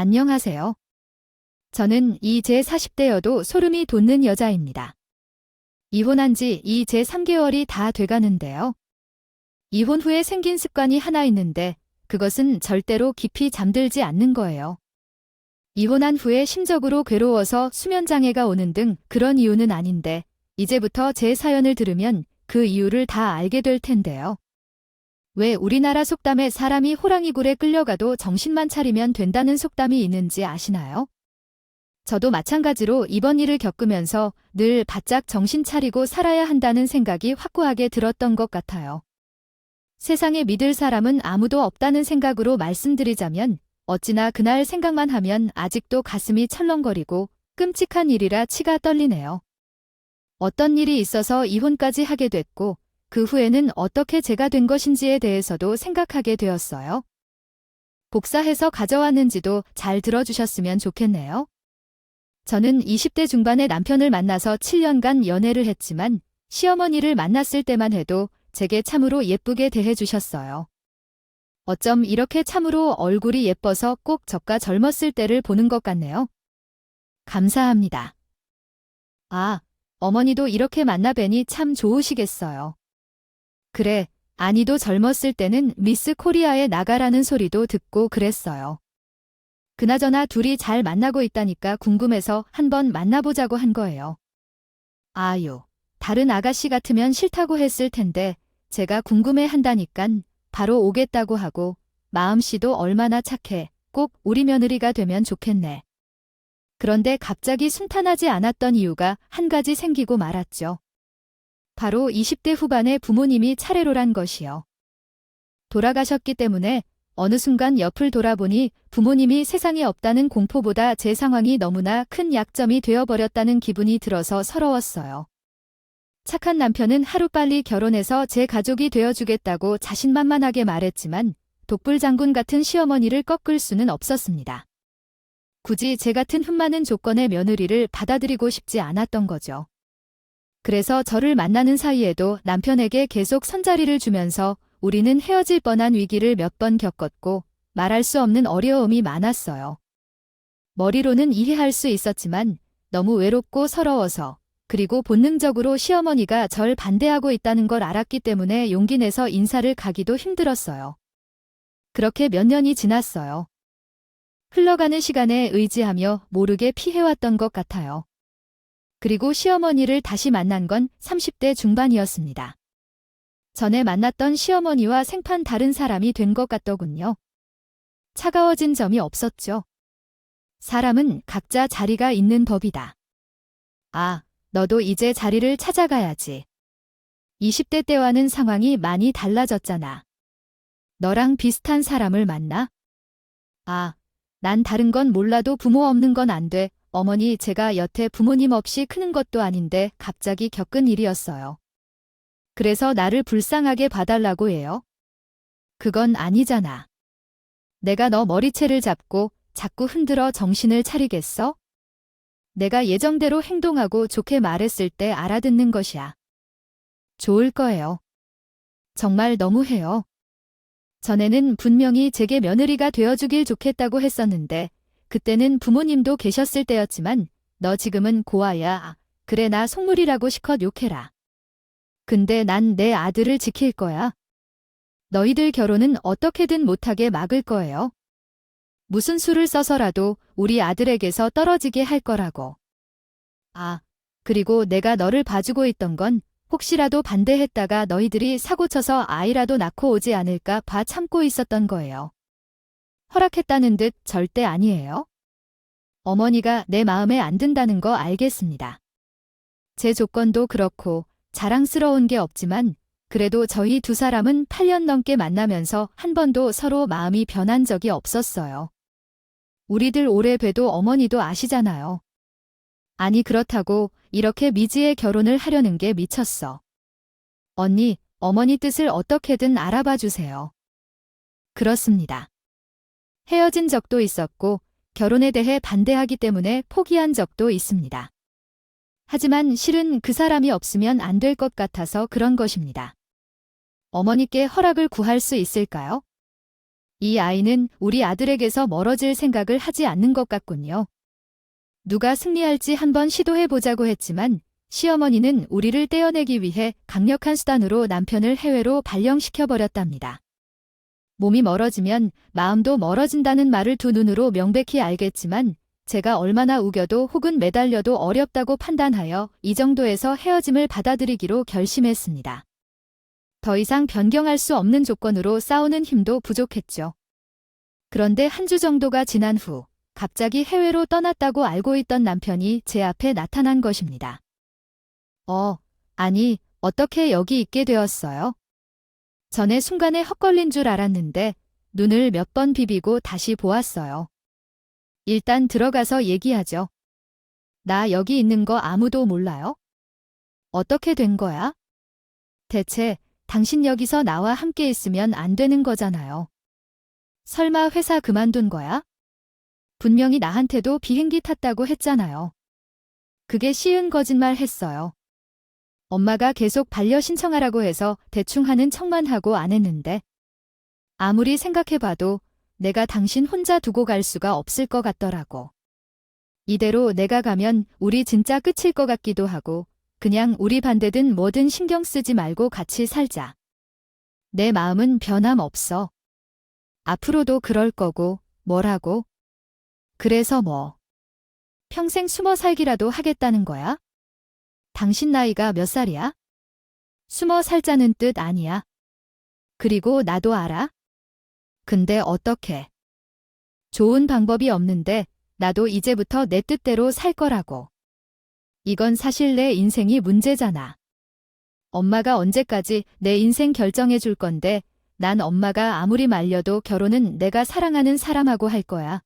안녕하세요. 저는 이제 40대여도 소름이 돋는 여자입니다. 이혼한 지 이제 3개월이 다 돼가는데요. 이혼 후에 생긴 습관이 하나 있는데 그것은 절대로 깊이 잠들지 않는 거예요. 이혼한 후에 심적으로 괴로워서 수면장애가 오는 등 그런 이유는 아닌데 이제부터 제 사연을 들으면 그 이유를 다 알게 될 텐데요. 왜 우리나라 속담에 사람이 호랑이 굴에 끌려가도 정신만 차리면 된다는 속담이 있는지 아시나요? 저도 마찬가지로 이번 일을 겪으면서 늘 바짝 정신 차리고 살아야 한다는 생각이 확고하게 들었던 것 같아요. 세상에 믿을 사람은 아무도 없다는 생각으로 말씀드리자면 어찌나 그날 생각만 하면 아직도 가슴이 철렁거리고 끔찍한 일이라 치가 떨리네요. 어떤 일이 있어서 이혼까지 하게 됐고 그 후에는 어떻게 제가 된 것인지에 대해서도 생각하게 되었어요. 복사해서 가져왔는지도 잘 들어주셨으면 좋겠네요. 저는 20대 중반에 남편을 만나서 7년간 연애를 했지만 시어머니를 만났을 때만 해도 제게 참으로 예쁘게 대해주셨어요. 어쩜 이렇게 참으로 얼굴이 예뻐서 꼭 저가 젊었을 때를 보는 것 같네요. 감사합니다. 아, 어머니도 이렇게 만나 뵈니 참 좋으시겠어요. 그래, 아니도 젊었을 때는 미스 코리아에 나가라는 소리도 듣고 그랬어요. 그나저나 둘이 잘 만나고 있다니까 궁금해서 한번 만나보자고 한 거예요. 아유, 다른 아가씨 같으면 싫다고 했을 텐데 제가 궁금해 한다니깐 바로 오겠다고 하고 마음씨도 얼마나 착해. 꼭 우리 며느리가 되면 좋겠네. 그런데 갑자기 순탄하지 않았던 이유가 한 가지 생기고 말았죠. 바로 20대 후반에 부모님이 차례로란 것이요. 돌아가셨기 때문에 어느 순간 옆을 돌아보니 부모님이 세상에 없다는 공포보다 제 상황이 너무나 큰 약점이 되어버렸다는 기분이 들어서 서러웠어요. 착한 남편은 하루빨리 결혼해서 제 가족이 되어주겠다고 자신만만하게 말했지만 독불장군 같은 시어머니를 꺾을 수는 없었습니다. 굳이 제 같은 흠 많은 조건의 며느리를 받아들이고 싶지 않았던 거죠. 그래서 저를 만나는 사이에도 남편에게 계속 선자리를 주면서 우리는 헤어질 뻔한 위기를 몇 번 겪었고 말할 수 없는 어려움이 많았어요. 머리로는 이해할 수 있었지만 너무 외롭고 서러워서 그리고 본능적으로 시어머니가 절 반대하고 있다는 걸 알았기 때문에 용기 내서 인사를 가기도 힘들었어요. 그렇게 몇 년이 지났어요. 흘러가는 시간에 의지하며 모르게 피해왔던 것 같아요. 그리고 시어머니를 다시 만난 건 30대 중반이었습니다. 전에 만났던 시어머니와 생판 다른 사람이 된 것 같더군요. 차가워진 점이 없었죠. 사람은 각자 자리가 있는 법이다. 아, 너도 이제 자리를 찾아가야지. 20대 때와는 상황이 많이 달라졌잖아. 너랑 비슷한 사람을 만나? 아, 난 다른 건 몰라도 부모 없는 건 안 돼. 어머니 제가 여태 부모님 없이 크는 것도 아닌데 갑자기 겪은 일이었어요. 그래서 나를 불쌍하게 봐달라고 해요? 그건 아니잖아. 내가 너 머리채를 잡고 자꾸 흔들어 정신을 차리겠어? 내가 예정대로 행동하고 좋게 말했을 때 알아듣는 것이야. 좋을 거예요. 정말 너무해요. 전에는 분명히 제게 며느리가 되어주길 좋겠다고 했었는데 그때는 부모님도 계셨을 때였지만 너 지금은 고아야. 그래 나 속물이라고 실컷 욕해라. 근데 난 내 아들을 지킬 거야. 너희들 결혼은 어떻게든 못하게 막을 거예요. 무슨 수를 써서라도 우리 아들에게서 떨어지게 할 거라고. 아, 그리고 내가 너를 봐주고 있던 건 혹시라도 반대했다가 너희들이 사고쳐서 아이라도 낳고 오지 않을까 봐 참고 있었던 거예요. 허락했다는 듯 절대 아니에요. 어머니가 내 마음에 안 든다는 거 알겠습니다. 제 조건도 그렇고 자랑스러운 게 없지만 그래도 저희 두 사람은 8년 넘게 만나면서 한 번도 서로 마음이 변한 적이 없었어요. 우리들 오래 봬도 어머니도 아시잖아요. 아니 그렇다고 이렇게 미지의 결혼을 하려는 게 미쳤어. 언니, 어머니 뜻을 어떻게든 알아봐 주세요. 그렇습니다. 헤어진 적도 있었고 결혼에 대해 반대하기 때문에 포기한 적도 있습니다. 하지만 실은 그 사람이 없으면 안 될 것 같아서 그런 것입니다. 어머니께 허락을 구할 수 있을까요? 이 아이는 우리 아들에게서 멀어질 생각을 하지 않는 것 같군요. 누가 승리할지 한번 시도해보자고 했지만 시어머니는 우리를 떼어내기 위해 강력한 수단으로 남편을 해외로 발령시켜버렸답니다. 몸이 멀어지면 마음도 멀어진다는 말을 두 눈으로 명백히 알겠지만 제가 얼마나 우겨도 혹은 매달려도 어렵다고 판단하여 이 정도에서 헤어짐을 받아들이기로 결심했습니다. 더 이상 변경할 수 없는 조건으로 싸우는 힘도 부족했죠. 그런데 한 주 정도가 지난 후 갑자기 해외로 떠났다고 알고 있던 남편이 제 앞에 나타난 것입니다. 아니, 어떻게 여기 있게 되었어요? 전에 순간에 헛걸린 줄 알았는데 눈을 몇 번 비비고 다시 보았어요. 일단 들어가서 얘기하죠. 나 여기 있는 거 아무도 몰라요? 어떻게 된 거야? 대체 당신 여기서 나와 함께 있으면 안 되는 거잖아요. 설마 회사 그만둔 거야? 분명히 나한테도 비행기 탔다고 했잖아요. 그게 쉬운 거짓말 했어요. 엄마가 계속 반려 신청하라고 해서 대충 하는 척만 하고 안 했는데 아무리 생각해봐도 내가 당신 혼자 두고 갈 수가 없을 것 같더라고. 이대로 내가 가면 우리 진짜 끝일 것 같기도 하고 그냥 우리 반대든 뭐든 신경 쓰지 말고 같이 살자. 내 마음은 변함없어. 앞으로도 그럴 거고 뭐라고? 그래서 뭐? 평생 숨어 살기라도 하겠다는 거야? 당신 나이가 몇 살이야? 숨어 살자는 뜻 아니야. 그리고 나도 알아. 근데 어떻게? 좋은 방법이 없는데 나도 이제부터 내 뜻대로 살 거라고. 이건 사실 내 인생이 문제잖아. 엄마가 언제까지 내 인생 결정해 줄 건데 난 엄마가 아무리 말려도 결혼은 내가 사랑하는 사람하고 할 거야.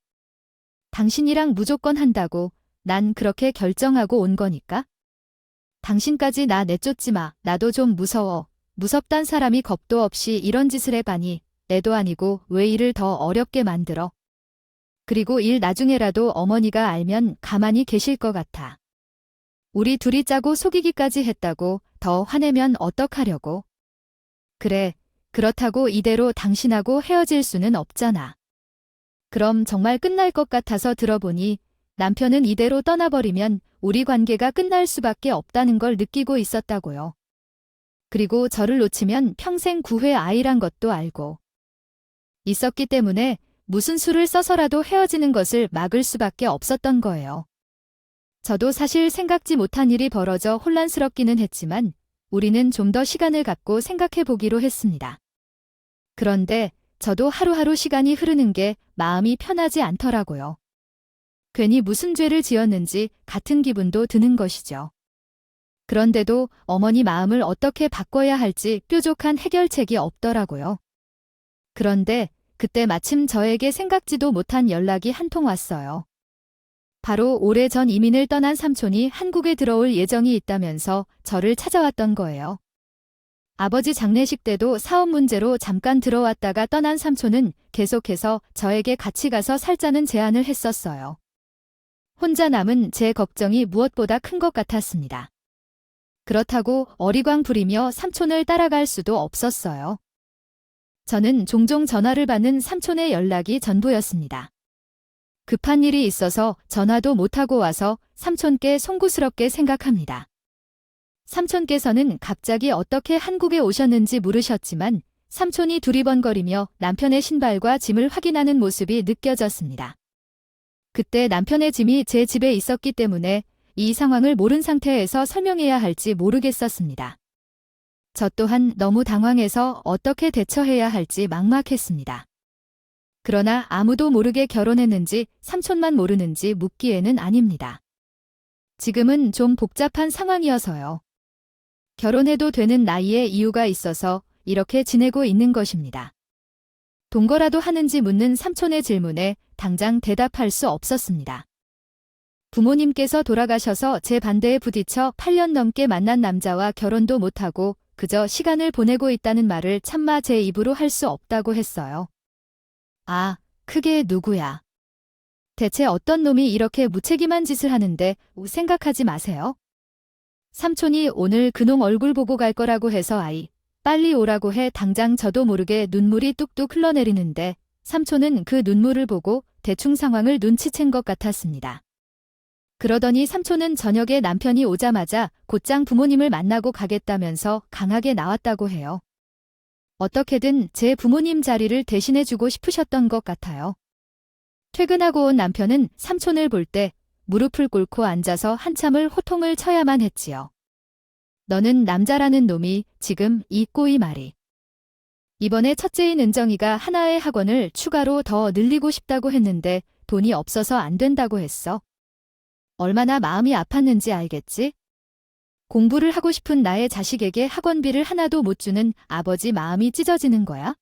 당신이랑 무조건 한다고 난 그렇게 결정하고 온 거니까. 당신까지 나 내쫓지 마. 나도 좀 무서워. 무섭단 사람이 겁도 없이 이런 짓을 해봐니 애도 아니고 왜 일을 더 어렵게 만들어. 그리고 일 나중에라도 어머니가 알면 가만히 계실 것 같아. 우리 둘이 짜고 속이기까지 했다고 더 화내면 어떡하려고. 그래, 그렇다고 이대로 당신하고 헤어질 수는 없잖아. 그럼 정말 끝날 것 같아서 들어보니 남편은 이대로 떠나버리면 우리 관계가 끝날 수밖에 없다는 걸 느끼고 있었다고요. 그리고 저를 놓치면 평생 구회 아이란 것도 알고 있었기 때문에 무슨 수를 써서라도 헤어지는 것을 막을 수밖에 없었던 거예요. 저도 사실 생각지 못한 일이 벌어져 혼란스럽기는 했지만 우리는 좀 더 시간을 갖고 생각해 보기로 했습니다. 그런데 저도 하루하루 시간이 흐르는 게 마음이 편하지 않더라고요. 괜히 무슨 죄를 지었는지 같은 기분도 드는 것이죠. 그런데도 어머니 마음을 어떻게 바꿔야 할지 뾰족한 해결책이 없더라고요. 그런데 그때 마침 저에게 생각지도 못한 연락이 한 통 왔어요. 바로 오래전 이민을 떠난 삼촌이 한국에 들어올 예정이 있다면서 저를 찾아왔던 거예요. 아버지 장례식 때도 사업 문제로 잠깐 들어왔다가 떠난 삼촌은 계속해서 저에게 같이 가서 살자는 제안을 했었어요. 혼자 남은 제 걱정이 무엇보다 큰 것 같았습니다. 그렇다고 어리광 부리며 삼촌을 따라갈 수도 없었어요. 저는 종종 전화를 받는 삼촌의 연락이 전부였습니다. 급한 일이 있어서 전화도 못하고 와서 삼촌께 송구스럽게 생각합니다. 삼촌께서는 갑자기 어떻게 한국에 오셨는지 물으셨지만 삼촌이 두리번거리며 남편의 신발과 짐을 확인하는 모습이 느껴졌습니다. 그때 남편의 짐이 제 집에 있었기 때문에 이 상황을 모른 상태에서 설명해야 할지 모르겠었습니다. 저 또한 너무 당황해서 어떻게 대처해야 할지 막막했습니다. 그러나 아무도 모르게 결혼했는지 삼촌만 모르는지 묻기에는 아닙니다. 지금은 좀 복잡한 상황이어서요. 결혼해도 되는 나이에 이유가 있어서 이렇게 지내고 있는 것입니다. 동거라도 하는지 묻는 삼촌의 질문에 당장 대답할 수 없었습니다. 부모님께서 돌아가셔서 제 반대에 부딪혀 8년 넘게 만난 남자와 결혼도 못하고 그저 시간을 보내고 있다는 말을 차마 제 입으로 할 수 없다고 했어요. 아, 그게 누구야? 대체 어떤 놈이 이렇게 무책임한 짓을 하는데 생각하지 마세요. 삼촌이 오늘 그놈 얼굴 보고 갈 거라고 해서 빨리 오라고 해 당장 저도 모르게 눈물이 뚝뚝 흘러내리는데 삼촌은 그 눈물을 보고 대충 상황을 눈치챈 것 같았습니다. 그러더니 삼촌은 저녁에 남편이 오자마자 곧장 부모님을 만나고 가겠다면서 강하게 나왔다고 해요. 어떻게든 제 부모님 자리를 대신해주고 싶으셨던 것 같아요. 퇴근하고 온 남편은 삼촌을 볼 때 무릎을 꿇고 앉아서 한참을 호통을 쳐야만 했지요. 너는 남자라는 놈이 지금 이 꼬이 말이. 이번에 첫째인 은정이가 하나의 학원을 추가로 더 늘리고 싶다고 했는데 돈이 없어서 안 된다고 했어. 얼마나 마음이 아팠는지 알겠지? 공부를 하고 싶은 나의 자식에게 학원비를 하나도 못 주는 아버지 마음이 찢어지는 거야?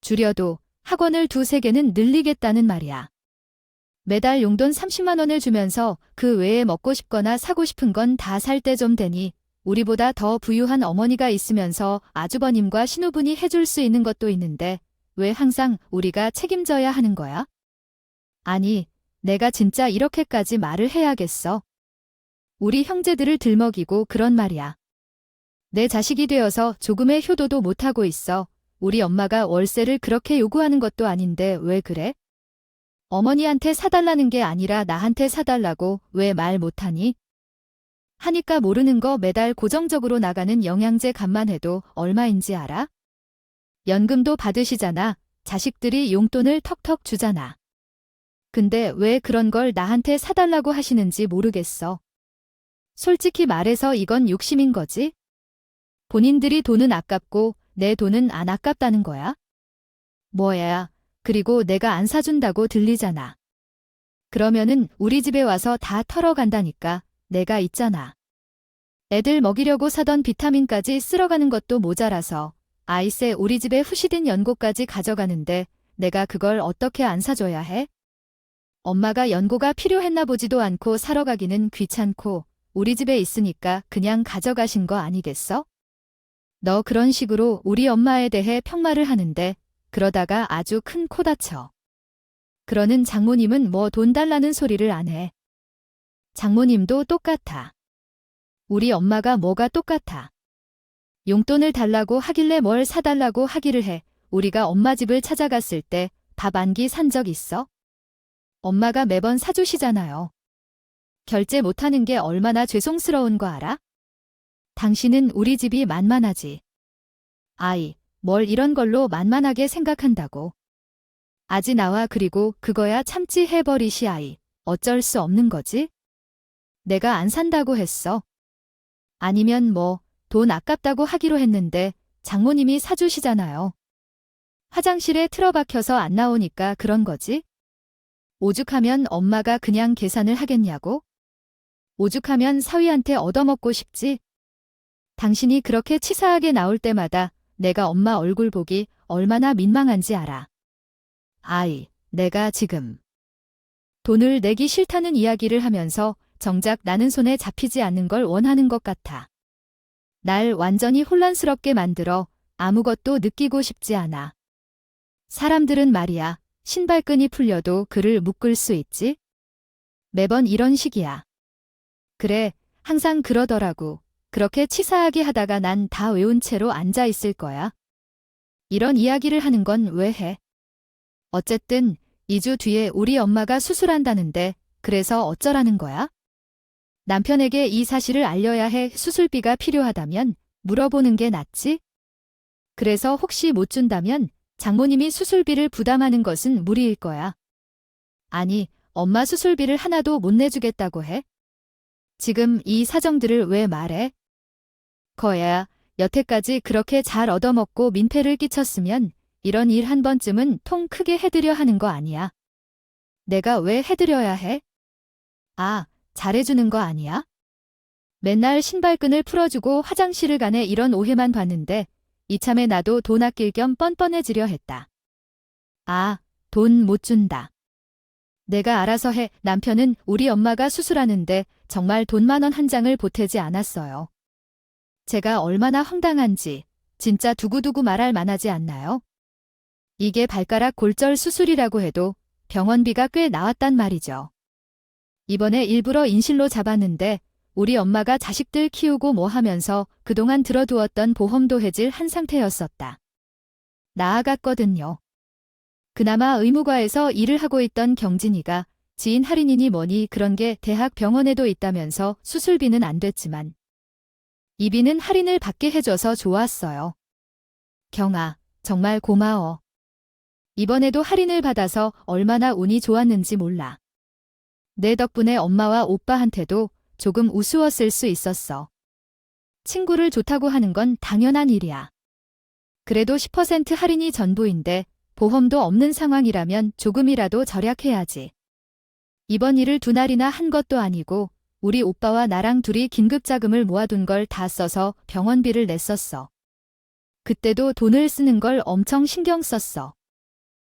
줄여도 학원을 2~3개는 늘리겠다는 말이야. 매달 용돈 30만 원을 주면서 그 외에 먹고 싶거나 사고 싶은 건 다 살 때 좀 되니 우리보다 더 부유한 어머니가 있으면서 아주버님과 신우분이 해줄 수 있는 것도 있는데 왜 항상 우리가 책임져야 하는 거야? 아니, 내가 진짜 이렇게까지 말을 해야겠어. 우리 형제들을 들먹이고 그런 말이야. 내 자식이 되어서 조금의 효도도 못하고 있어. 우리 엄마가 월세를 그렇게 요구하는 것도 아닌데 왜 그래? 어머니한테 사달라는 게 아니라 나한테 사달라고 왜 말 못하니? 하니까 모르는 거 매달 고정적으로 나가는 영양제 값만 해도 얼마인지 알아? 연금도 받으시잖아. 자식들이 용돈을 턱턱 주잖아. 근데 왜 그런 걸 나한테 사달라고 하시는지 모르겠어. 솔직히 말해서 이건 욕심인 거지? 본인들이 돈은 아깝고 내 돈은 안 아깝다는 거야? 뭐야, 그리고 내가 안 사준다고 들리잖아. 그러면은 우리 집에 와서 다 털어간다니까. 내가 있잖아. 애들 먹이려고 사던 비타민까지 쓸어가는 것도 모자라서 아이세 우리 집에 후시딘 연고까지 가져가는데 내가 그걸 어떻게 안 사줘야 해? 엄마가 연고가 필요했나 보지도 않고 사러 가기는 귀찮고 우리 집에 있으니까 그냥 가져가신 거 아니겠어? 너 그런 식으로 우리 엄마에 대해 평말을 하는데 그러다가 아주 큰 코 다쳐. 그러는 장모님은 뭐 돈 달라는 소리를 안 해. 장모님도 똑같아. 우리 엄마가 뭐가 똑같아. 용돈을 달라고 하길래 뭘 사달라고 하기를 해. 우리가 엄마 집을 찾아갔을 때 밥 한 끼 산 적 있어? 엄마가 매번 사주시잖아요. 결제 못하는 게 얼마나 죄송스러운 거 알아? 당신은 우리 집이 만만하지. 아이, 뭘 이런 걸로 만만하게 생각한다고. 아지 나와 그리고 그거야 참지 해버리시 아이. 어쩔 수 없는 거지? 내가 안 산다고 했어. 아니면 뭐 돈 아깝다고 하기로 했는데 장모님이 사주시잖아요. 화장실에 틀어박혀서 안 나오니까 그런 거지? 오죽하면 엄마가 그냥 계산을 하겠냐고? 오죽하면 사위한테 얻어먹고 싶지? 당신이 그렇게 치사하게 나올 때마다 내가 엄마 얼굴 보기 얼마나 민망한지 알아. 아이, 내가 지금 돈을 내기 싫다는 이야기를 하면서 정작 나는 손에 잡히지 않는 걸 원하는 것 같아. 날 완전히 혼란스럽게 만들어 아무것도 느끼고 싶지 않아. 사람들은 말이야, 신발끈이 풀려도 그를 묶을 수 있지? 매번 이런 식이야. 그래, 항상 그러더라고. 그렇게 치사하게 하다가 난 다 외운 채로 앉아 있을 거야. 이런 이야기를 하는 건 왜 해? 어쨌든 2주 뒤에 우리 엄마가 수술한다는데 그래서 어쩌라는 거야? 남편에게 이 사실을 알려야 해. 수술비가 필요하다면 물어보는 게 낫지? 그래서 혹시 못 준다면 장모님이 수술비를 부담하는 것은 무리일 거야. 아니, 엄마 수술비를 하나도 못 내주겠다고 해? 지금 이 사정들을 왜 말해? 거야, 여태까지 그렇게 잘 얻어먹고 민폐를 끼쳤으면 이런 일 한 번쯤은 통 크게 해드려 하는 거 아니야. 내가 왜 해드려야 해? 아, 잘해주는 거 아니야? 맨날 신발끈을 풀어주고 화장실을 가네 이런 오해만 봤는데 이참에 나도 돈 아낄 겸 뻔뻔해지려 했다. 아, 돈 못 준다. 내가 알아서 해. 남편은 우리 엄마가 수술하는데 정말 돈 10,000원 한 장을 보태지 않았어요. 제가 얼마나 황당한지 진짜 두고두고 말할 만하지 않나요? 이게 발가락 골절 수술이라고 해도 병원비가 꽤 나왔단 말이죠. 이번에 일부러 인실로 잡았는데 우리 엄마가 자식들 키우고 뭐 하면서 그동안 들어두었던 보험도 해질 한 상태였었다. 나아갔거든요. 그나마 의무과에서 일을 하고 있던 경진이가 지인 할인이니 뭐니 그런 게 대학 병원에도 있다면서 수술비는 안 됐지만 이비는 할인을 받게 해줘서 좋았어요. 경아, 정말 고마워. 이번에도 할인을 받아서 얼마나 운이 좋았는지 몰라. 내 덕분에 엄마와 오빠한테도 조금 우스웠을 수 있었어. 친구를 좋다고 하는 건 당연한 일이야. 그래도 10% 할인이 전부인데 보험도 없는 상황이라면 조금이라도 절약해야지. 이번 일을 2날이나 한 것도 아니고 우리 오빠와 나랑 둘이 긴급자금을 모아둔 걸 다 써서 병원비를 냈었어. 그때도 돈을 쓰는 걸 엄청 신경 썼어.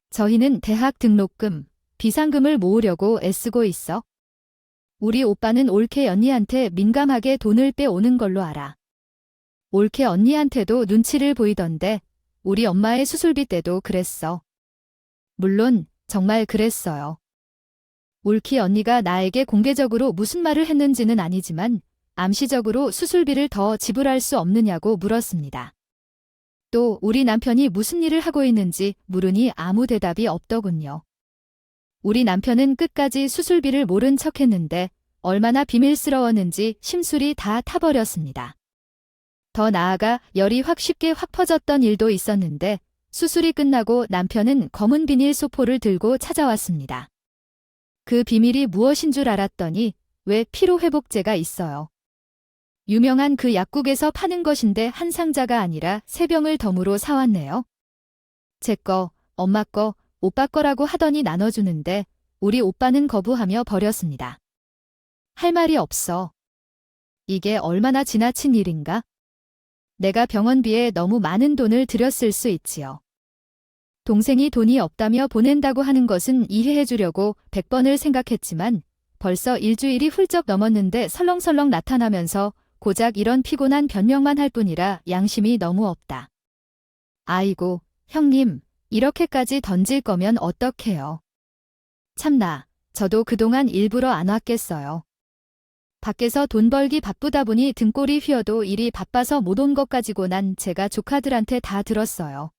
저희는 대학 등록금, 비상금을 모으려고 애쓰고 있어. 우리 오빠는 올케 언니한테 민감하게 돈을 빼오는 걸로 알아. 올케 언니한테도 눈치를 보이던데 우리 엄마의 수술비 때도 그랬어. 물론 정말 그랬어요. 올키 언니가 나에게 공개적으로 무슨 말을 했는지는 아니지만 암시적으로 수술비를 더 지불할 수 없느냐고 물었습니다. 또 우리 남편이 무슨 일을 하고 있는지 물으니 아무 대답이 없더군요. 우리 남편은 끝까지 수술비를 모른 척했는데 얼마나 비밀스러웠는지 심술이 다 타버렸습니다. 더 나아가 열이 쉽게 확 퍼졌던 일도 있었는데 수술이 끝나고 남편은 검은 비닐 소포를 들고 찾아왔습니다. 그 비밀이 무엇인 줄 알았더니 왜 피로회복제가 있어요. 유명한 그 약국에서 파는 것인데 한 상자가 아니라 3병을 덤으로 사왔네요. 제 거, 엄마 거, 오빠 거라고 하더니 나눠주는데 우리 오빠는 거부하며 버렸습니다. 할 말이 없어. 이게 얼마나 지나친 일인가? 내가 병원비에 너무 많은 돈을 들였을 수 있지요. 동생이 돈이 없다며 보낸다고 하는 것은 이해해주려고 100번을 생각했지만 벌써 일주일이 훌쩍 넘었는데 설렁설렁 나타나면서 고작 이런 피곤한 변명만 할 뿐이라 양심이 너무 없다. 아이고, 형님, 이렇게까지 던질 거면 어떡해요. 참나, 저도 그동안 일부러 안 왔겠어요. 밖에서 돈 벌기 바쁘다 보니 등골이 휘어도 일이 바빠서 못 온 것 가지고 난 제가 조카들한테 다 들었어요.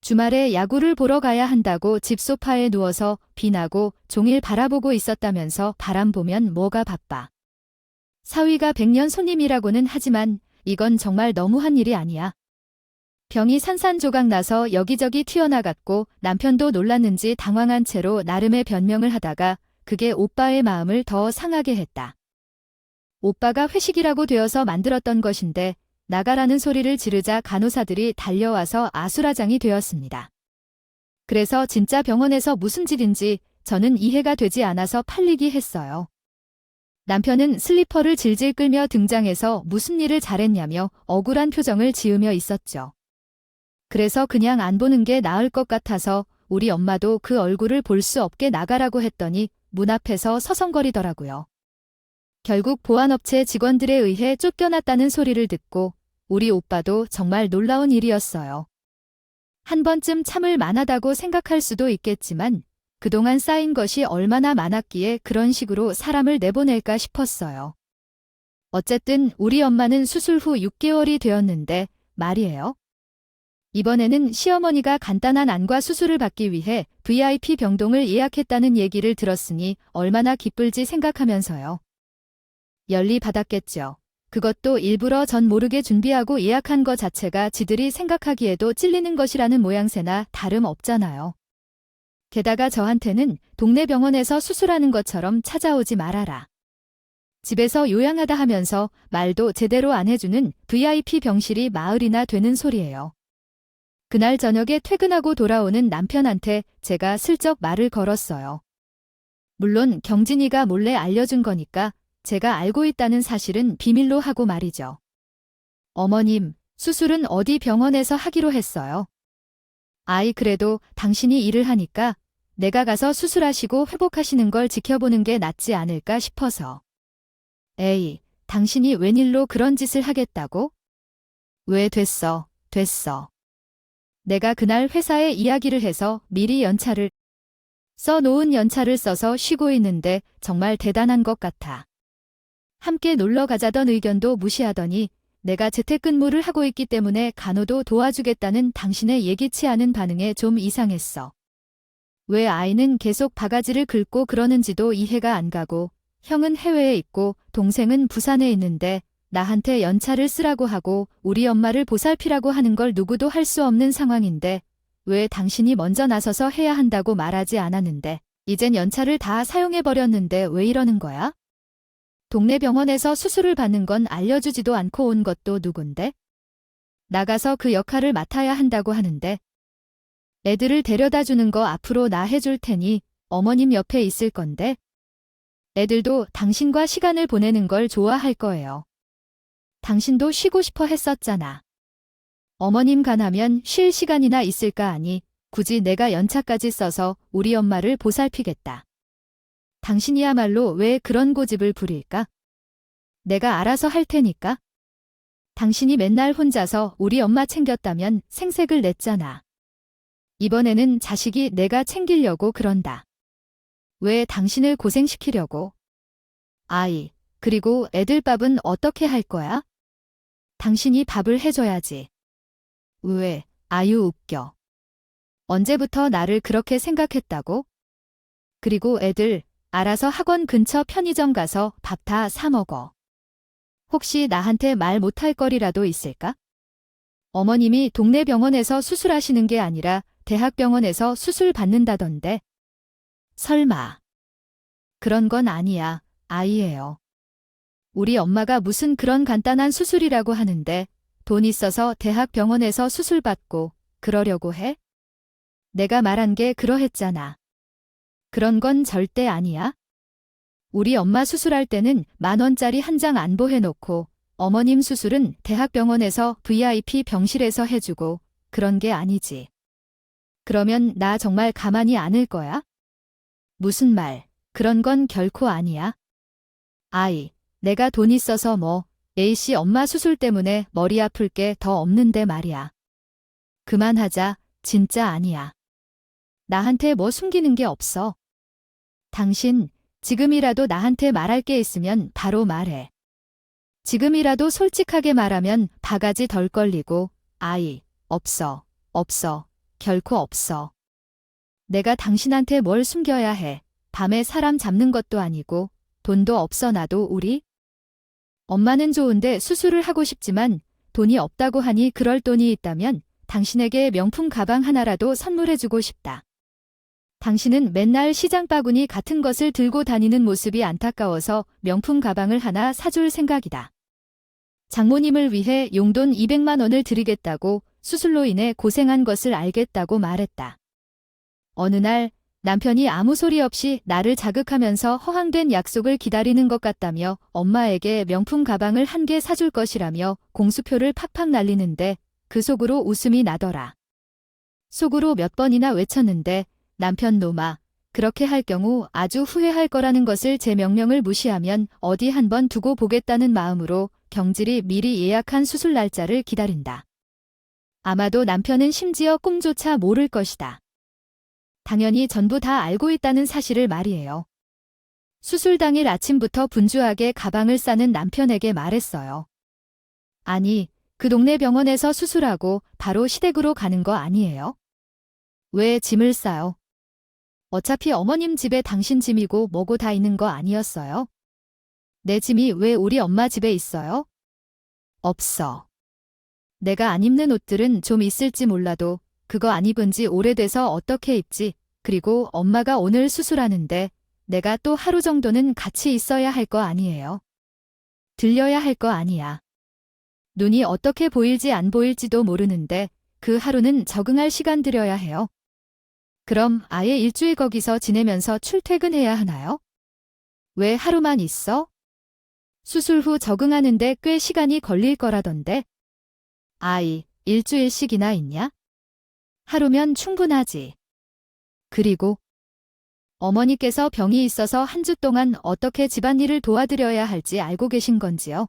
주말에 야구를 보러 가야 한다고 집 소파에 누워서 비나고 종일 바라보고 있었다면서 바람 보면 뭐가 바빠. 사위가 100년 손님이라고는 하지만 이건 정말 너무한 일이 아니야. 병이 산산조각 나서 여기저기 튀어나갔고 남편도 놀랐는지 당황한 채로 나름의 변명을 하다가 그게 오빠의 마음을 더 상하게 했다. 오빠가 회식이라고 되어서 만들었던 것인데 나가라는 소리를 지르자 간호사들이 달려와서 아수라장이 되었습니다. 그래서 진짜 병원에서 무슨 짓인지 저는 이해가 되지 않아서 팔리기 했어요. 남편은 슬리퍼를 질질 끌며 등장해서 무슨 일을 잘했냐며 억울한 표정을 지으며 있었죠. 그래서 그냥 안 보는 게 나을 것 같아서 우리 엄마도 그 얼굴을 볼 수 없게 나가라고 했더니 문 앞에서 서성거리더라고요. 결국 보안업체 직원들에 의해 쫓겨났다는 소리를 듣고 우리 오빠도 정말 놀라운 일이었어요. 한 번쯤 참을 만하다고 생각할 수도 있겠지만 그동안 쌓인 것이 얼마나 많았기에 그런 식으로 사람을 내보낼까 싶었어요. 어쨌든 우리 엄마는 수술 후 6개월이 되었는데 말이에요. 이번에는 시어머니가 간단한 안과 수술을 받기 위해 VIP 병동을 예약했다는 얘기를 들었으니 얼마나 기쁠지 생각하면서요. 열리 받았겠죠. 그것도 일부러 전 모르게 준비하고 예약한 거 자체가 지들이 생각하기에도 찔리는 것이라는 모양새나 다름없잖아요. 게다가 저한테는 동네 병원에서 수술하는 것처럼 찾아오지 말아라. 집에서 요양하다 하면서 말도 제대로 안 해주는 VIP 병실이 마을이나 되는 소리예요. 그날 저녁에 퇴근하고 돌아오는 남편한테 제가 슬쩍 말을 걸었어요. 물론 경진이가 몰래 알려준 거니까 제가 알고 있다는 사실은 비밀로 하고 말이죠. 어머님, 수술은 어디 병원에서 하기로 했어요. 아이 그래도 당신이 일을 하니까 내가 가서 수술하시고 회복하시는 걸 지켜보는 게 낫지 않을까 싶어서. 에이, 당신이 웬일로 그런 짓을 하겠다고? 왜 됐어. 내가 그날 회사에 이야기를 해서 미리 연차를 써놓은 연차를 써서 쉬고 있는데 정말 대단한 것 같아. 함께 놀러 가자던 의견도 무시하더니 내가 재택근무를 하고 있기 때문에 간호도 도와주겠다는 당신의 예기치 않은 반응에 좀 이상했어. 왜 아이는 계속 바가지를 긁고 그러는지도 이해가 안 가고, 형은 해외에 있고 동생은 부산에 있는데 나한테 연차를 쓰라고 하고 우리 엄마를 보살피라고 하는 걸 누구도 할 수 없는 상황인데 왜 당신이 먼저 나서서 해야 한다고 말하지 않았는데 이젠 연차를 다 사용해버렸는데 왜 이러는 거야? 동네 병원에서 수술을 받는 건 알려주지도 않고 온 것도 누군데? 나가서 그 역할을 맡아야 한다고 하는데 애들을 데려다 주는 거 앞으로 나 해줄 테니 어머님 옆에 있을 건데 애들도 당신과 시간을 보내는 걸 좋아할 거예요. 당신도 쉬고 싶어 했었잖아. 어머님 가나면 쉴 시간이나 있을까 하니 굳이 내가 연차까지 써서 우리 엄마를 보살피겠다. 당신이야말로 왜 그런 고집을 부릴까? 내가 알아서 할 테니까. 당신이 맨날 혼자서 우리 엄마 챙겼다면 생색을 냈잖아. 이번에는 자식이 내가 챙기려고 그런다. 왜 당신을 고생시키려고? 아이, 그리고 애들 밥은 어떻게 할 거야? 당신이 밥을 해줘야지. 왜, 아유 웃겨. 언제부터 나를 그렇게 생각했다고? 그리고 애들, 알아서 학원 근처 편의점 가서 밥 다 사 먹어. 혹시 나한테 말 못할 거리라도 있을까? 어머님이 동네 병원에서 수술하시는 게 아니라 대학병원에서 수술 받는다던데. 설마. 그런 건 아니야, 아이예요. 우리 엄마가 무슨 그런 간단한 수술이라고 하는데 돈 있어서 대학병원에서 수술 받고 그러려고 해? 내가 말한 게 그러했잖아. 그런 건 절대 아니야. 우리 엄마 수술할 때는 10,000원짜리 한 장 안보해놓고 어머님 수술은 대학병원에서 VIP 병실에서 해주고 그런 게 아니지. 그러면 나 정말 가만히 안을 거야? 무슨 말, 그런 건 결코 아니야. 아이, 내가 돈 있어서 뭐 A씨 엄마 수술 때문에 머리 아플 게 더 없는데 말이야. 그만하자, 진짜 아니야. 나한테 뭐 숨기는 게 없어. 당신, 지금이라도 나한테 말할 게 있으면 바로 말해. 지금이라도 솔직하게 말하면 바가지 덜 걸리고, 아이, 없어, 결코 없어. 내가 당신한테 뭘 숨겨야 해. 밤에 사람 잡는 것도 아니고, 돈도 없어 나도 우리? 엄마는 좋은데 수술을 하고 싶지만 돈이 없다고 하니 그럴 돈이 있다면 당신에게 명품 가방 하나라도 선물해주고 싶다. 당신은 맨날 시장 바구니 같은 것을 들고 다니는 모습이 안타까워서 명품 가방을 하나 사줄 생각이다. 장모님을 위해 용돈 200만 원을 드리겠다고 수술로 인해 고생한 것을 알겠다고 말했다. 어느 날 남편이 아무 소리 없이 나를 자극하면서 허황된 약속을 기다리는 것 같다며 엄마에게 명품 가방을 한 개 사줄 것이라며 공수표를 팍팍 날리는데 그 속으로 웃음이 나더라. 속으로 몇 번이나 외쳤는데 남편 놈아, 그렇게 할 경우 아주 후회할 거라는 것을 제 명령을 무시하면 어디 한번 두고 보겠다는 마음으로 경질이 미리 예약한 수술 날짜를 기다린다. 아마도 남편은 심지어 꿈조차 모를 것이다. 당연히 전부 다 알고 있다는 사실을 말이에요. 수술 당일 아침부터 분주하게 가방을 싸는 남편에게 말했어요. 아니, 그 동네 병원에서 수술하고 바로 시댁으로 가는 거 아니에요? 왜 짐을 싸요? 어차피 어머님 집에 당신 짐이고 뭐고 다 있는 거 아니었어요? 내 짐이 왜 우리 엄마 집에 있어요? 없어. 내가 안 입는 옷들은 좀 있을지 몰라도 그거 안 입은 지 오래돼서 어떻게 입지? 그리고 엄마가 오늘 수술하는데 내가 또 하루 정도는 같이 있어야 할 거 아니에요? 들려야 할 거 아니야. 눈이 어떻게 보일지 안 보일지도 모르는데 그 하루는 적응할 시간 들여야 해요. 그럼 아예 일주일 거기서 지내면서 출퇴근해야 하나요? 왜 하루만 있어? 수술 후 적응하는데 꽤 시간이 걸릴 거라던데. 아이, 일주일씩이나 있냐? 하루면 충분하지. 그리고 어머니께서 병이 있어서 한 주 동안 어떻게 집안일을 도와드려야 할지 알고 계신 건지요?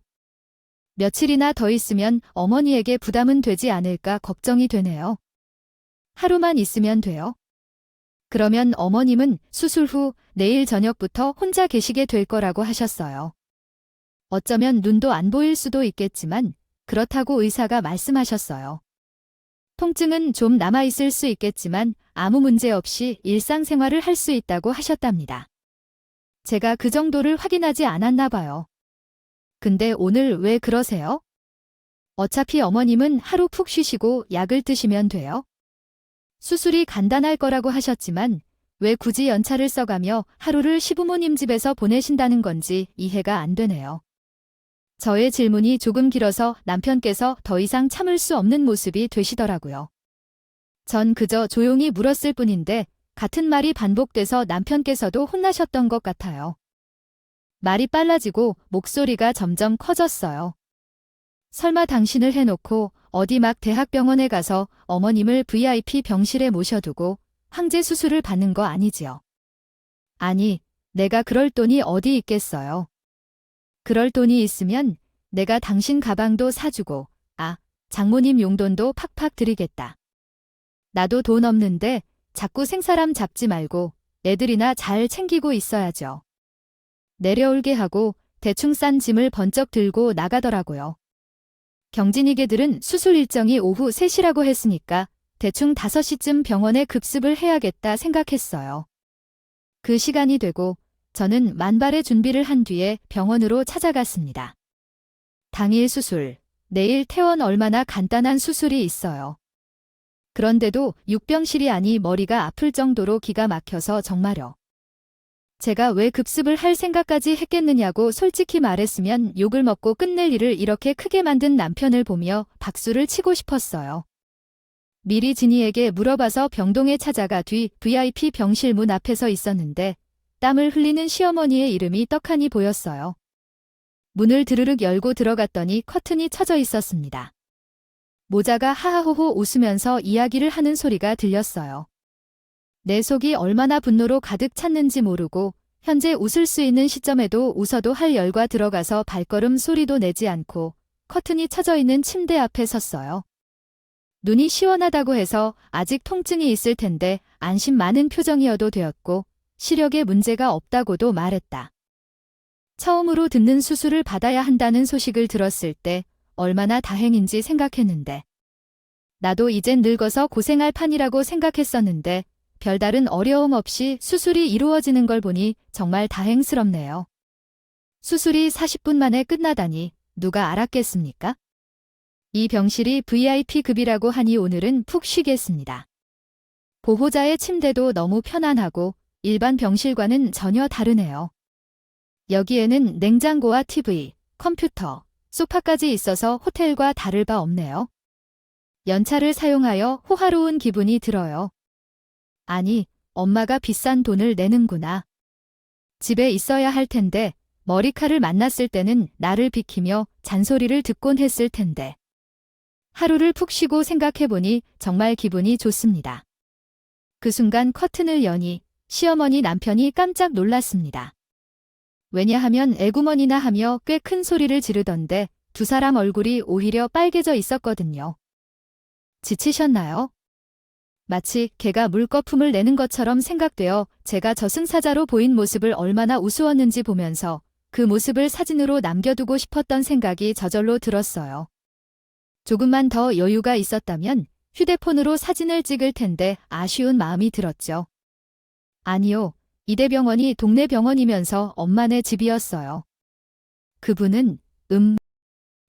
며칠이나 더 있으면 어머니에게 부담은 되지 않을까 걱정이 되네요. 하루만 있으면 돼요. 그러면 어머님은 수술 후 내일 저녁부터 혼자 계시게 될 거라고 하셨어요. 어쩌면 눈도 안 보일 수도 있겠지만 그렇다고 의사가 말씀하셨어요. 통증은 좀 남아있을 수 있겠지만 아무 문제 없이 일상생활을 할 수 있다고 하셨답니다. 제가 그 정도를 확인하지 않았나 봐요. 근데 오늘 왜 그러세요? 어차피 어머님은 하루 푹 쉬시고 약을 드시면 돼요. 수술이 간단할 거라고 하셨지만 왜 굳이 연차를 써가며 하루를 시부모님 집에서 보내신다는 건지 이해가 안 되네요. 저의 질문이 조금 길어서 남편께서 더 이상 참을 수 없는 모습이 되시더라고요. 전 그저 조용히 물었을 뿐인데 같은 말이 반복돼서 남편께서도 혼나셨던 것 같아요. 말이 빨라지고 목소리가 점점 커졌어요. 설마 당신을 해놓고 어디 막 대학병원에 가서 어머님을 VIP 병실에 모셔두고 황제 수술을 받는 거 아니지요? 아니, 내가 그럴 돈이 어디 있겠어요. 그럴 돈이 있으면 내가 당신 가방도 사주고, 장모님 용돈도 팍팍 드리겠다. 나도 돈 없는데 자꾸 생사람 잡지 말고 애들이나 잘 챙기고 있어야죠. 내려올게 하고 대충 싼 짐을 번쩍 들고 나가더라고요. 경진이 개들은 수술 일정이 오후 3시라고 했으니까 대충 5시쯤 병원에 급습을 해야겠다 생각했어요. 그 시간이 되고 저는 만발의 준비를 한 뒤에 병원으로 찾아갔습니다. 당일 수술, 내일 퇴원 얼마나 간단한 수술이 있어요. 그런데도 육병실이 아니 머리가 아플 정도로 기가 막혀서 정말요. 제가 왜 급습을 할 생각까지 했겠느냐고 솔직히 말했으면 욕을 먹고 끝낼 일을 이렇게 크게 만든 남편을 보며 박수를 치고 싶었어요. 미리 진이에게 물어봐서 병동에 찾아가 뒤 VIP 병실 문 앞에 서 있었는데 땀을 흘리는 시어머니의 이름이 떡하니 보였어요. 문을 드르륵 열고 들어갔더니 커튼이 쳐져 있었습니다. 모자가 하하호호 웃으면서 이야기를 하는 소리가 들렸어요. 내 속이 얼마나 분노로 가득 찼는지 모르고 현재 웃을 수 있는 시점에도 웃어도 할 열과 들어가서 발걸음 소리도 내지 않고 커튼이 쳐져 있는 침대 앞에 섰어요. 눈이 시원하다고 해서 아직 통증이 있을 텐데 안심 많은 표정이어도 되었고 시력에 문제가 없다고도 말했다. 처음으로 듣는 수술을 받아야 한다는 소식을 들었을 때 얼마나 다행인지 생각했는데 나도 이젠 늙어서 고생할 판이라고 생각했었는데 별다른 어려움 없이 수술이 이루어지는 걸 보니 정말 다행스럽네요. 수술이 40분 만에 끝나다니 누가 알았겠습니까? 이 병실이 VIP급이라고 하니 오늘은 푹 쉬겠습니다. 보호자의 침대도 너무 편안하고 일반 병실과는 전혀 다르네요. 여기에는 냉장고와 TV, 컴퓨터, 소파까지 있어서 호텔과 다를 바 없네요. 연차를 사용하여 호화로운 기분이 들어요. 아니, 엄마가 비싼 돈을 내는구나. 집에 있어야 할 텐데 머리칼을 만났을 때는 나를 비키며 잔소리를 듣곤 했을 텐데. 하루를 푹 쉬고 생각해보니 정말 기분이 좋습니다. 그 순간 커튼을 여니 시어머니 남편이 깜짝 놀랐습니다. 왜냐하면 애구머니나 하며 꽤 큰 소리를 지르던데 두 사람 얼굴이 오히려 빨개져 있었거든요. 지치셨나요? 마치 개가 물거품을 내는 것처럼 생각되어 제가 저승사자로 보인 모습을 얼마나 우스웠는지 보면서 그 모습을 사진으로 남겨두고 싶었던 생각이 저절로 들었어요. 조금만 더 여유가 있었다면 휴대폰으로 사진을 찍을 텐데 아쉬운 마음이 들었죠. 아니요, 이 대병원이 동네 병원이면서 엄마네 집이었어요. 그분은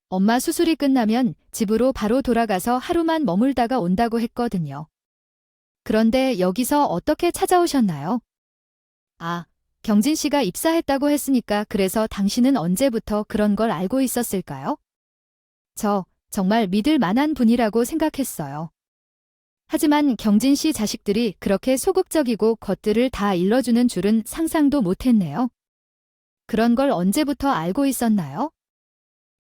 엄마 수술이 끝나면 집으로 바로 돌아가서 하루만 머물다가 온다고 했거든요. 그런데 여기서 어떻게 찾아오셨나요? 경진 씨가 입사했다고 했으니까 그래서 당신은 언제부터 그런 걸 알고 있었을까요? 저 정말 믿을 만한 분이라고 생각했어요. 하지만 경진 씨 자식들이 그렇게 소극적이고 것들을 다 일러주는 줄은 상상도 못했네요. 그런 걸 언제부터 알고 있었나요?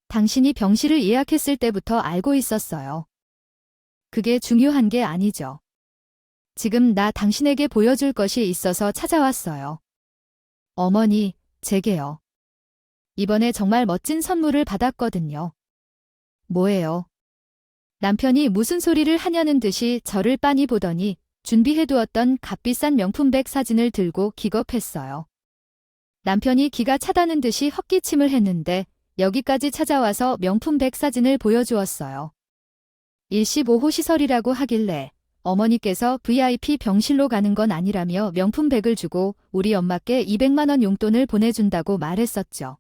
당신이 병실을 예약했을 때부터 알고 있었어요. 그게 중요한 게 아니죠. 지금 나 당신에게 보여줄 것이 있어서 찾아왔어요. 어머니, 제게요. 이번에 정말 멋진 선물을 받았거든요. 뭐예요? 남편이 무슨 소리를 하냐는 듯이 저를 빤히 보더니 준비해두었던 값비싼 명품백 사진을 들고 기겁했어요. 남편이 기가 차다는 듯이 헛기침을 했는데 여기까지 찾아와서 명품백 사진을 보여주었어요. 일시보호 시설이라고 하길래 어머니께서 VIP 병실로 가는 건 아니라며 명품백을 주고 우리 엄마께 200만 원 용돈을 보내준다고 말했었죠.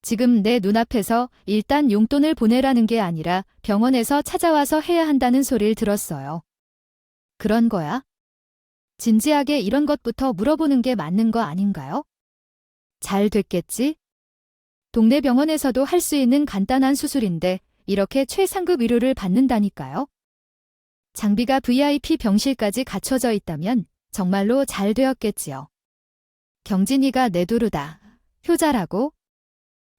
지금 내 눈앞에서 일단 용돈을 보내라는 게 아니라 병원에서 찾아와서 해야 한다는 소리를 들었어요. 그런 거야? 진지하게 이런 것부터 물어보는 게 맞는 거 아닌가요? 잘 됐겠지? 동네 병원에서도 할 수 있는 간단한 수술인데 이렇게 최상급 의료를 받는다니까요. 장비가 VIP 병실까지 갖춰져 있다면 정말로 잘 되었겠지요. 경진이가 내두르다. 효자라고?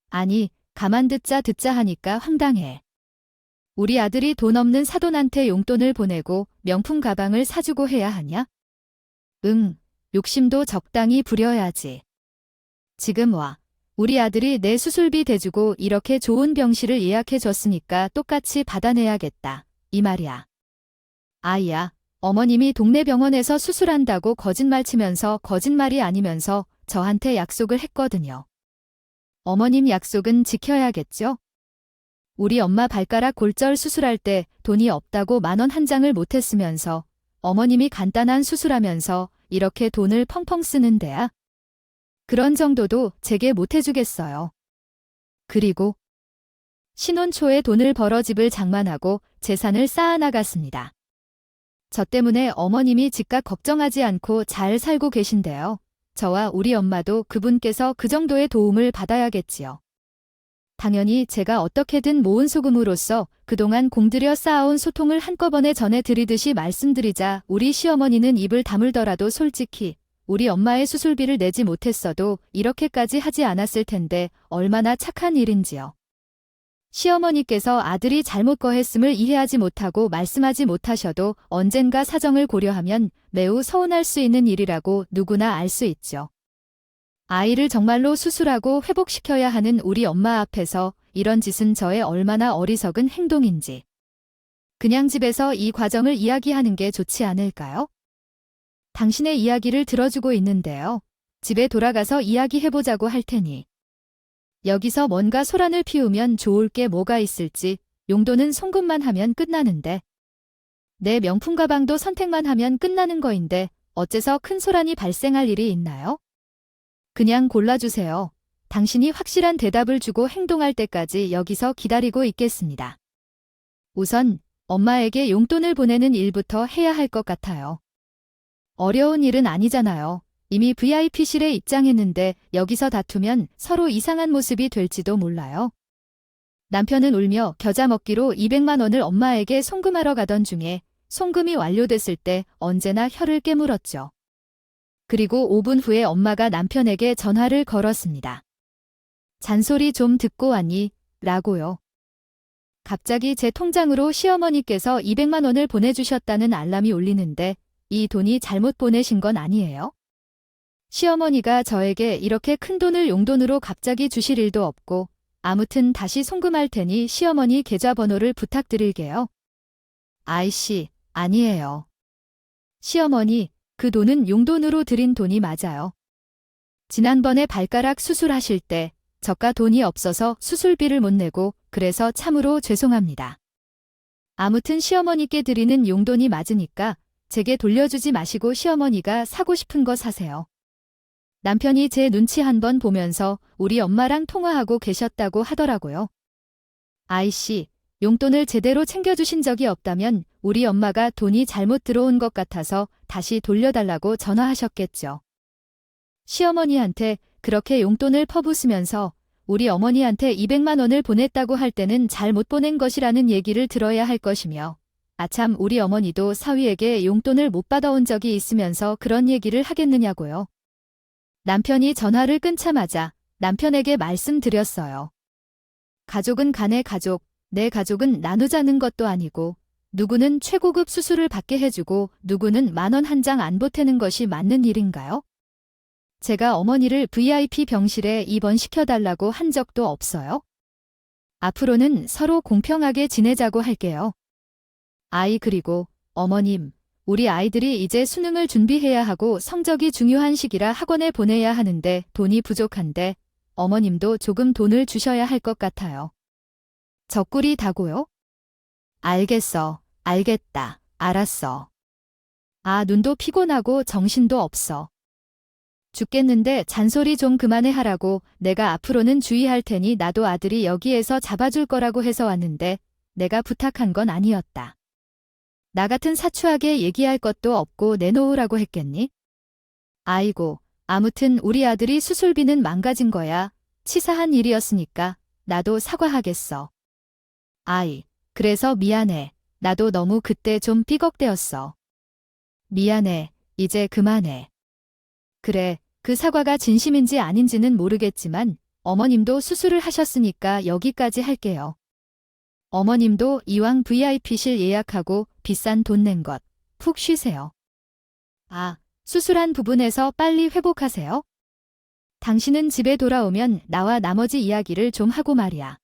아니, 가만 듣자 하니까 황당해. 우리 아들이 돈 없는 사돈한테 용돈을 보내고 명품 가방을 사주고 해야 하냐? 응, 욕심도 적당히 부려야지. 지금 와. 우리 아들이 내 수술비 대주고 이렇게 좋은 병실을 예약해줬으니까 똑같이 받아내야겠다. 이 말이야. 아이야, 어머님이 동네 병원에서 수술한다고 거짓말 치면서 거짓말이 아니면서 저한테 약속을 했거든요. 어머님 약속은 지켜야겠죠? 우리 엄마 발가락 골절 수술할 때 돈이 없다고 10,000원 한 장을 못했으면서 어머님이 간단한 수술하면서 이렇게 돈을 펑펑 쓰는 데야. 그런 정도도 제게 못해주겠어요. 그리고 신혼 초에 돈을 벌어 집을 장만하고 재산을 쌓아나갔습니다. 저 때문에 어머님이 집값 걱정하지 않고 잘 살고 계신데요. 저와 우리 엄마도 그분께서 그 정도의 도움을 받아야겠지요. 당연히 제가 어떻게든 모은 소금으로써 그동안 공들여 쌓아온 소통을 한꺼번에 전해드리듯이 말씀드리자 우리 시어머니는 입을 다물더라도 솔직히 우리 엄마의 수술비를 내지 못했어도 이렇게까지 하지 않았을 텐데 얼마나 착한 일인지요. 시어머니께서 아들이 잘못 거했음을 이해하지 못하고 말씀하지 못하셔도 언젠가 사정을 고려하면 매우 서운할 수 있는 일이라고 누구나 알 수 있죠. 아이를 정말로 수술하고 회복시켜야 하는 우리 엄마 앞에서 이런 짓은 저의 얼마나 어리석은 행동인지. 그냥 집에서 이 과정을 이야기하는 게 좋지 않을까요? 당신의 이야기를 들어주고 있는데요. 집에 돌아가서 이야기해보자고 할 테니. 여기서 뭔가 소란을 피우면 좋을 게 뭐가 있을지 용돈은 송금만 하면 끝나는데. 내 명품 가방도 선택만 하면 끝나는 거인데 어째서 큰 소란이 발생할 일이 있나요? 그냥 골라주세요. 당신이 확실한 대답을 주고 행동할 때까지 여기서 기다리고 있겠습니다. 우선 엄마에게 용돈을 보내는 일부터 해야 할 것 같아요. 어려운 일은 아니잖아요. 이미 VIP실에 입장했는데 여기서 다투면 서로 이상한 모습이 될지도 몰라요. 남편은 울며 겨자 먹기로 200만 원을 엄마에게 송금하러 가던 중에 송금이 완료됐을 때 언제나 혀를 깨물었죠. 그리고 5분 후에 엄마가 남편에게 전화를 걸었습니다. 잔소리 좀 듣고 왔니? 라고요. 갑자기 제 통장으로 시어머니께서 200만 원을 보내주셨다는 알람이 울리는데 이 돈이 잘못 보내신 건 아니에요? 시어머니가 저에게 이렇게 큰 돈을 용돈으로 갑자기 주실 일도 없고 아무튼 다시 송금할 테니 시어머니 계좌번호를 부탁드릴게요. 아이씨, 아니에요. 시어머니, 그 돈은 용돈으로 드린 돈이 맞아요. 지난번에 발가락 수술하실 때 저가 돈이 없어서 수술비를 못 내고 그래서 참으로 죄송합니다. 아무튼 시어머니께 드리는 용돈이 맞으니까 제게 돌려주지 마시고 시어머니가 사고 싶은 거 사세요. 남편이 제 눈치 한번 보면서 우리 엄마랑 통화하고 계셨다고 하더라고요. 아이씨, 용돈을 제대로 챙겨주신 적이 없다면 우리 엄마가 돈이 잘못 들어온 것 같아서 다시 돌려달라고 전화하셨겠죠. 시어머니한테 그렇게 용돈을 퍼부으면서 우리 어머니한테 200만 원을 보냈다고 할 때는 잘 못 보낸 것이라는 얘기를 들어야 할 것이며 아참 우리 어머니도 사위에게 용돈을 못 받아온 적이 있으면서 그런 얘기를 하겠느냐고요. 남편이 전화를 끊자마자 남편에게 말씀드렸어요. 가족은 간의 가족, 내 가족은 나누자는 것도 아니고 누구는 최고급 수술을 받게 해주고 누구는 10,000원 한 장 안 보태는 것이 맞는 일인가요? 제가 어머니를 VIP 병실에 입원시켜달라고 한 적도 없어요. 앞으로는 서로 공평하게 지내자고 할게요. 아이 그리고 어머님, 우리 아이들이 이제 수능을 준비해야 하고 성적이 중요한 시기라 학원에 보내야 하는데 돈이 부족한데 어머님도 조금 돈을 주셔야 할 것 같아요. 적꿀이 다고요? 알겠어. 알겠다. 알았어. 아, 눈도 피곤하고 정신도 없어. 죽겠는데 잔소리 좀 그만해 하라고. 내가 앞으로는 주의할 테니 나도 아들이 여기에서 잡아줄 거라고 해서 왔는데 내가 부탁한 건 아니었다. 나 같은 사추하게 얘기할 것도 없고 내놓으라고 했겠니? 아이고, 아무튼 우리 아들이 수술비는 망가진 거야. 치사한 일이었으니까 나도 사과하겠어. 아이, 그래서 미안해. 나도 너무 그때 좀 삐걱대었어. 미안해. 이제 그만해. 그래, 그 사과가 진심인지 아닌지는 모르겠지만 어머님도 수술을 하셨으니까 여기까지 할게요. 어머님도 이왕 VIP실 예약하고 비싼 돈 낸 것 푹 쉬세요. 아, 수술한 부분에서 빨리 회복하세요. 당신은 집에 돌아오면 나와 나머지 이야기를 좀 하고 말이야.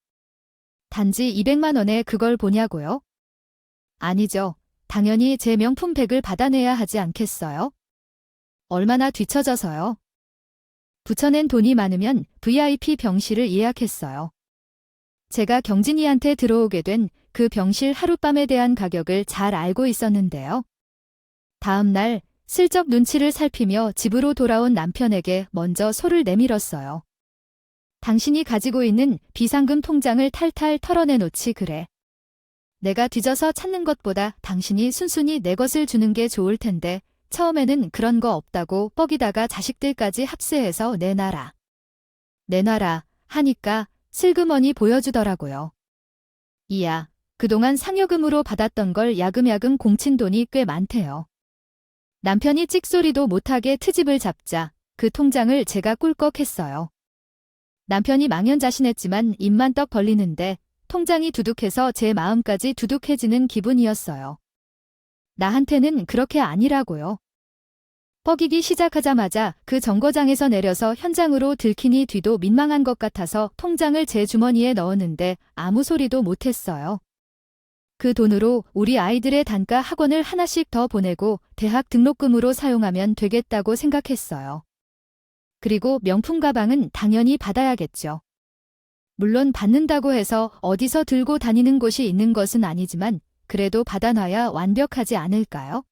단지 200만 원에 그걸 보냐고요? 아니죠. 당연히 제 명품 백을 받아내야 하지 않겠어요? 얼마나 뒤처져서요. 붙여낸 돈이 많으면 VIP 병실을 예약했어요. 제가 경진이한테 들어오게 된 그 병실 하룻밤에 대한 가격을 잘 알고 있었는데요. 다음 날 슬쩍 눈치를 살피며 집으로 돌아온 남편에게 먼저 소를 내밀었어요. 당신이 가지고 있는 비상금 통장을 탈탈 털어내놓지 그래. 내가 뒤져서 찾는 것보다 당신이 순순히 내 것을 주는 게 좋을 텐데 처음에는 그런 거 없다고 뻐기다가 자식들까지 합세해서 내놔라. 내놔라 하니까 슬그머니 보여주더라고요. 이야, 그동안 상여금으로 받았던 걸 야금야금 공친 돈이 꽤 많대요. 남편이 찍소리도 못하게 트집을 잡자 그 통장을 제가 꿀꺽했어요. 남편이 망연자신했지만 입만 떡 벌리는데 통장이 두둑해서 제 마음까지 두둑해지는 기분이었어요. 나한테는 그렇게 아니라고요. 뻐기기 시작하자마자 그 정거장에서 내려서 현장으로 들키니 뒤도 민망한 것 같아서 통장을 제 주머니에 넣었는데 아무 소리도 못했어요. 그 돈으로 우리 아이들의 단과 학원을 하나씩 더 보내고 대학 등록금으로 사용하면 되겠다고 생각했어요. 그리고 명품 가방은 당연히 받아야겠죠. 물론 받는다고 해서 어디서 들고 다니는 곳이 있는 것은 아니지만 그래도 받아놔야 완벽하지 않을까요?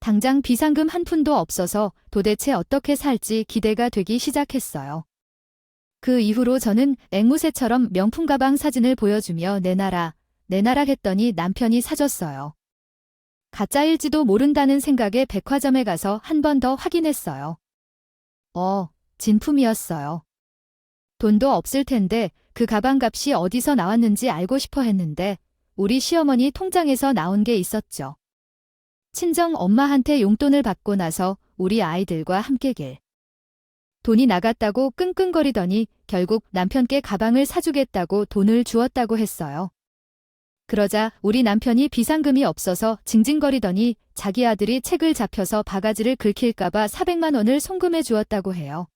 당장 비상금 한 푼도 없어서 도대체 어떻게 살지 기대가 되기 시작했어요. 그 이후로 저는 앵무새처럼 명품 가방 사진을 보여주며 내놔라 했더니 남편이 사줬어요. 가짜일지도 모른다는 생각에 백화점에 가서 한 번 더 확인했어요. 진품이었어요. 돈도 없을 텐데 그 가방 값이 어디서 나왔는지 알고 싶어 했는데 우리 시어머니 통장에서 나온 게 있었죠. 친정 엄마한테 용돈을 받고 나서 우리 아이들과 함께 길. 돈이 나갔다고 끙끙거리더니 결국 남편께 가방을 사주겠다고 돈을 주었다고 했어요. 그러자 우리 남편이 비상금이 없어서 징징거리더니 자기 아들이 책을 잡혀서 바가지를 긁힐까봐 400만 원을 송금해 주었다고 해요.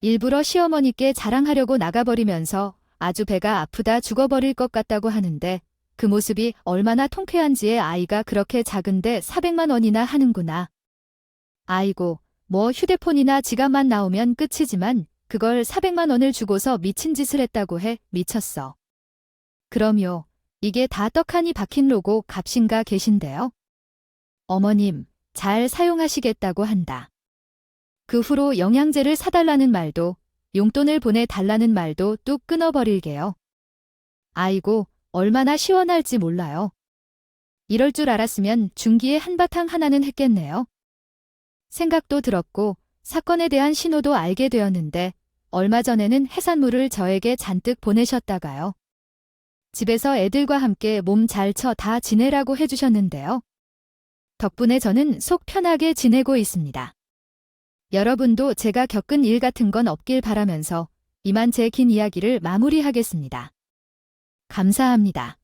일부러 시어머니께 자랑하려고 나가버리면서 아주 배가 아프다 죽어버릴 것 같다고 하는데 그 모습이 얼마나 통쾌한지에 아이가 그렇게 작은데 400만 원이나 하는구나. 아이고, 뭐 휴대폰이나 지갑만 나오면 끝이지만 그걸 400만 원을 주고서 미친 짓을 했다고 해 미쳤어. 그럼요. 이게 다 떡하니 박힌 로고 값인가 계신데요. 어머님, 잘 사용하시겠다고 한다. 그 후로 영양제를 사달라는 말도 용돈을 보내달라는 말도 뚝 끊어버릴게요. 아이고, 얼마나 시원할지 몰라요. 이럴 줄 알았으면 중기에 한바탕 하나는 했겠네요. 생각도 들었고 사건에 대한 신호도 알게 되었는데 얼마 전에는 해산물을 저에게 잔뜩 보내셨다가요. 집에서 애들과 함께 몸 잘 쳐 다 지내라고 해주셨는데요. 덕분에 저는 속 편하게 지내고 있습니다. 여러분도 제가 겪은 일 같은 건 없길 바라면서 이만 제 긴 이야기를 마무리하겠습니다. 감사합니다.